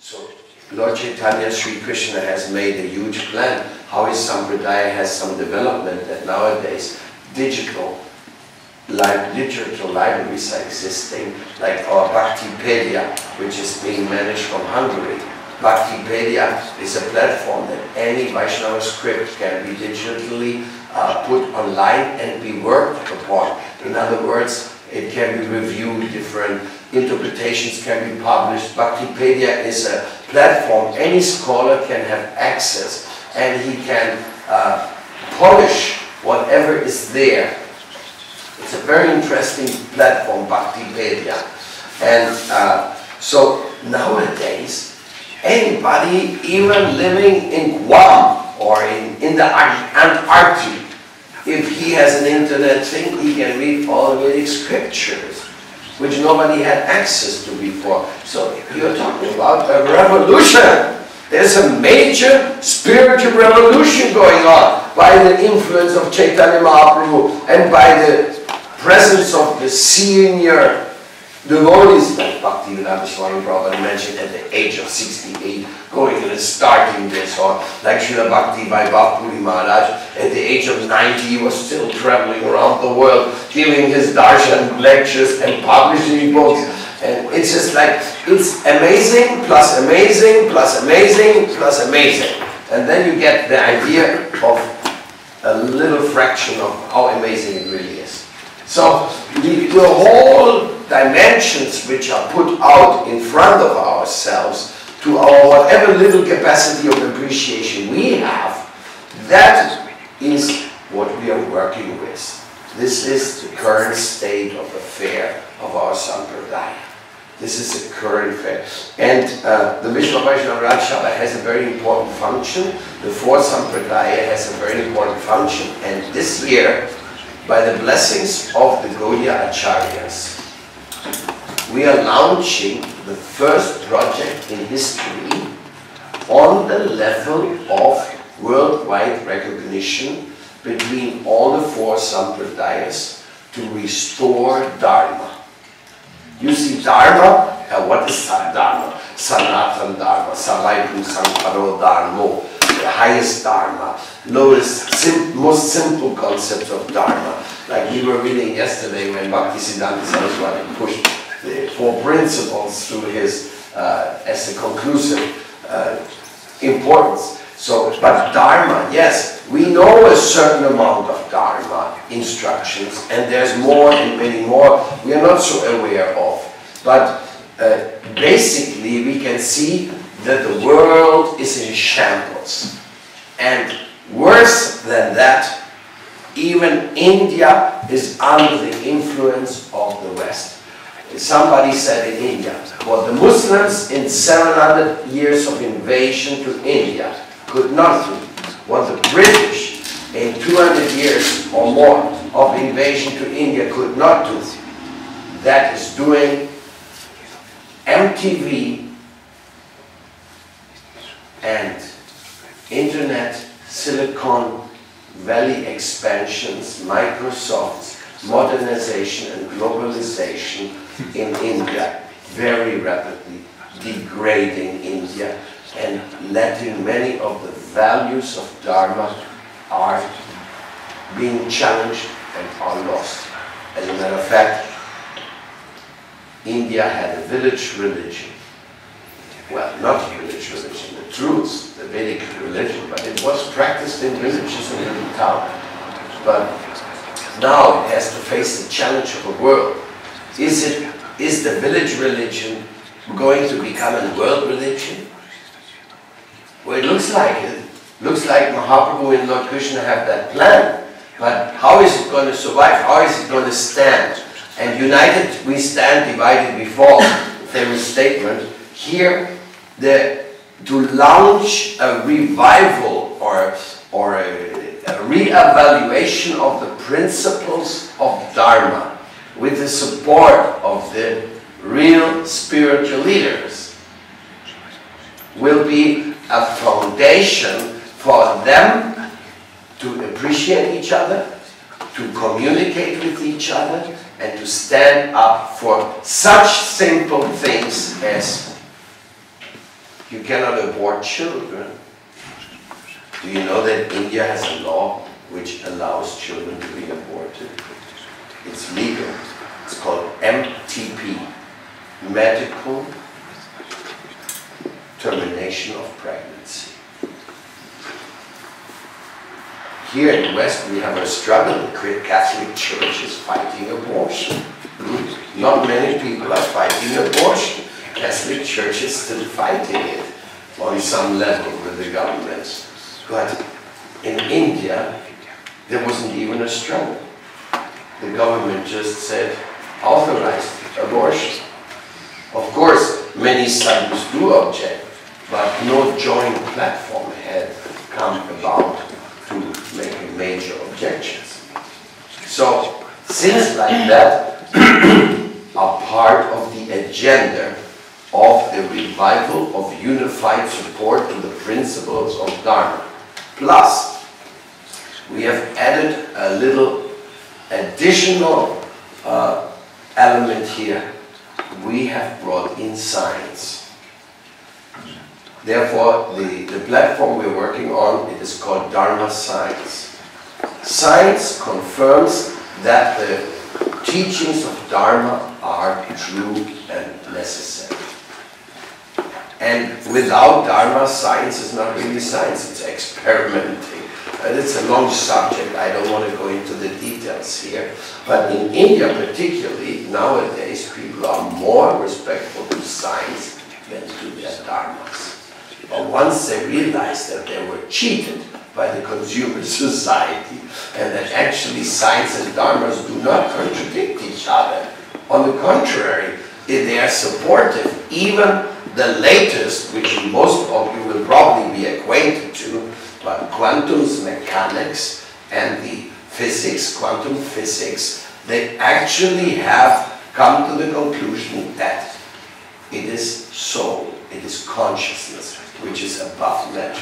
So Lord Chaitanya, Sri Krishna has made a huge plan how his Sampradaya has some development, that nowadays digital literature libraries are existing, like our Bhaktipedia, which is being managed from Hungary. Bhaktipedia is a platform that any Vaishnava script can be digitally put online and be worked upon. In other words, it can be reviewed, different interpretations can be published. Bhaktipedia is a platform any scholar can have access, and he can polish whatever is there. It's a very interesting platform, Bhaktipedia. And so nowadays, anybody, even living in Guam or in the Antarctic, if he has an internet thing, he can read all the Vedic scriptures, which nobody had access to before. So you're talking about a revolution. There's a major spiritual revolution going on by the influence of Chaitanya Mahaprabhu and by the presence of the senior devotees, like Bhaktivedanta Swami Prabhupada mentioned, at the age of 68, going and starting this, or like Srila Bhakti Vaibhav Maharaj, at the age of 90, he was still traveling around the world, giving his darshan lectures and publishing books. And it's just like, it's amazing, plus amazing, plus amazing, plus amazing. And then you get the idea of a little fraction of how amazing it really is. So the whole dimensions which are put out in front of ourselves, to our whatever little capacity of appreciation we have, that is what we are working with. This is the current state of affair of our Sampradaya. This is the current affair. And the Vaishnava Rajsabha has a very important function. The fourth Sampradaya has a very important function. And this year, by the blessings of the Gaudiya Acharyas, we are launching the first project in history on the level of worldwide recognition between all the four Sampradayas to restore Dharma. You see, Dharma, what is Dharma? Sanatana Dharma, Savaipu Sankaro Dharma, the highest Dharma, lowest, most simple concepts of Dharma. Like we were reading yesterday when Bhaktisiddhanta Saraswati pushed the four principles through his, as a conclusive importance. So, but Dharma, yes, we know a certain amount of Dharma instructions, and there's more and many more we are not so aware of. But basically we can see that the world is in shambles. And worse than that, even India is under the influence of the West. Somebody said in India, what the Muslims in 700 years of invasion to India could not do, what the British in 200 years or more of invasion to India could not do, that is doing MTV and Internet, Silicon Valley expansions, Microsoft's modernization and globalization in India, very rapidly degrading India and letting many of the values of Dharma are being challenged and are lost. As a matter of fact, India had a village religion. Well, not a village religion, the truth, the Vedic religion, but it was practiced in villages and in town. But now it has to face the challenge of the world. Is the village religion going to become a world religion? Well, it looks like it. Looks like Mahaprabhu and Lord Krishna have that plan. But how is it going to survive? How is it going to stand? And united we stand, divided we fall. Famous statement. Here, to launch a revival or a re-evaluation of the principles of Dharma with the support of the real spiritual leaders will be a foundation for them to appreciate each other, to communicate with each other, and to stand up for such simple things as You cannot abort children. Do you know that India has a law which allows children to be aborted? It's legal. It's called MTP, medical termination of pregnancy. Here in the West we have a struggle. The Catholic Church is fighting abortion. Not many people are fighting abortion. Catholic Church is still fighting it on some level with the government. But in India, there wasn't even a struggle. The government just said, authorized abortion. Of course, many sadhus do object, but no joint platform had come about to make major objections. So, things like that are part of the agenda of the revival of unified support to the principles of Dharma. Plus, we have added a little additional element here. We have brought in science. Therefore, the platform we're working on, it is called Dharma Science. Science confirms that the teachings of Dharma are true and necessary. And without Dharma, science is not really science, it's experimenting. And it's a long subject, I don't want to go into the details here. But in India particularly, nowadays, people are more respectful to science than to their dharmas. But once they realized that they were cheated by the consumer society, and that actually science and dharmas do not contradict each other. On the contrary, they are supportive. Even the latest, which most of you will probably be acquainted to, but quantum mechanics and the physics, quantum physics, they actually have come to the conclusion that it is soul, it is consciousness, which is above matter.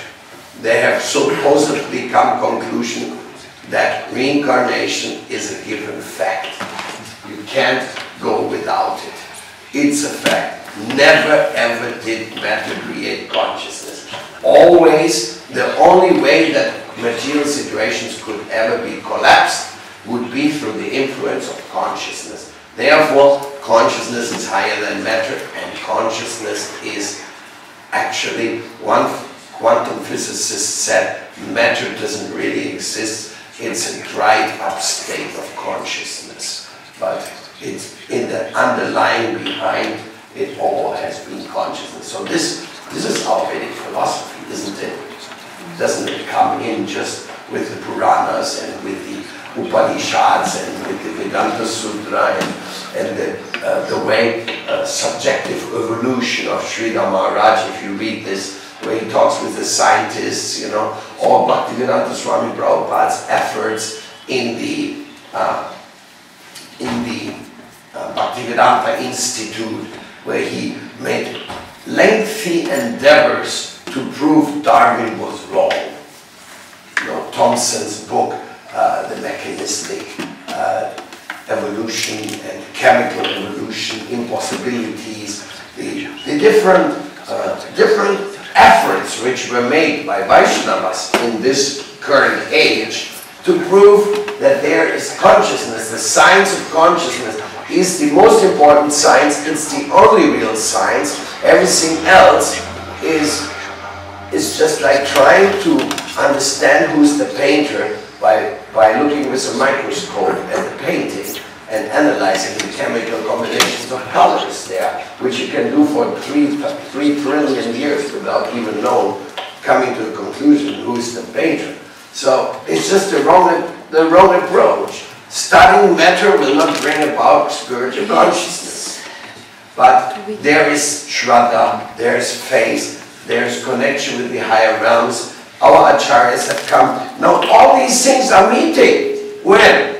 They have supposedly come to the conclusion that reincarnation is a given fact. You can't go without it. It's a fact. Never ever did matter create consciousness. Always, the only way that material situations could ever be collapsed would be through the influence of consciousness. Therefore, consciousness is higher than matter, and consciousness is actually, one quantum physicist said, matter doesn't really exist, it's a dried up state of consciousness. But it's in the underlying behind it all has been consciousness. So this is our Vedic philosophy, isn't it? Doesn't it come in just with the Puranas and with the Upanishads and with the Vedanta Sutra and the way subjective evolution of Sridhar Maharaj, if you read this, where he talks with the scientists, you know, all Bhaktivedanta Swami Prabhupada's efforts in the Bhaktivedanta Institute, where he made lengthy endeavors to prove Darwin was wrong. You know, Thomson's book, The Mechanistic Evolution and Chemical Evolution, Impossibilities, the different efforts which were made by Vaishnavas in this current age to prove that there is consciousness. The science of consciousness is the most important science. It's the only real science. Everything else is just like trying to understand who's the painter by looking with a microscope at the painting and analyzing the chemical combinations of colors there, which you can do for 3 trillion years without even coming to the conclusion who's the painter. So it's just the wrong approach. Studying matter will not bring about spiritual consciousness. But there is Shraddha, there is faith, there is connection with the higher realms. Our acharyas have come. Now all these things are meeting. When?